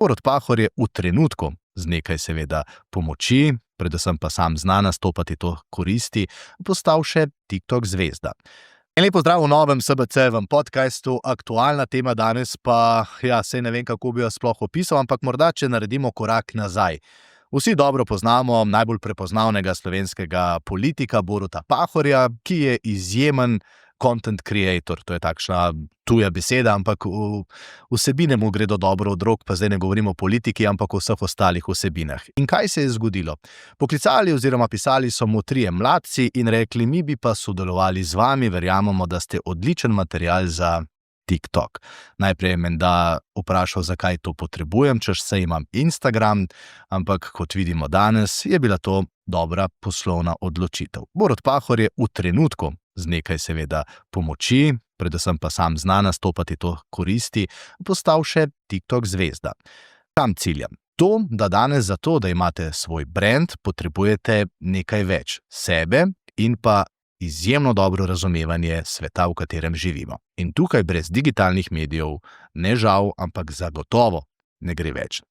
Borut Pahor je v trenutku z nekaj seveda pomoči, predvsem pa sam zna nastopati, to koristi, postal še TikTok zvezda. En lep pozdrav v novem SBC-vem podcastu. Aktualna tema danes pa, saj ne vem, kako bi jo sploh opisal, ampak morda, če naredimo korak nazaj. Vsi dobro poznamo najbolj prepoznavnega slovenskega politika Boruta Pahorja, ki je izjemen content creator. To je takšna tuja beseda, ampak vsebine mu gredo dobro od rok, pa zdaj ne govorimo o politiki, ampak o vseh ostalih vsebinah. In kaj se je zgodilo? Poklicali oziroma pisali so mu 3 mladci in rekli, mi bi pa sodelovali z vami, verjamemo, da ste odličen material za TikTok. Najprej je menda vprašal, zakaj to potrebujem, češ saj imam Instagram, ampak kot vidimo danes, je bila to dobra poslovna odločitev. Borut Pahor je v trenutku z nekaj seveda pomoči, predvsem pa sam zna nastopati, to koristi, postal še TikTok zvezda. Kam ciljam? To, da danes za to, da imate svoj brand, potrebujete nekaj več sebe in pa izjemno dobro razumevanje sveta, v katerem živimo. In tukaj brez digitalnih medijev ne žal, ampak zagotovo ne gre več.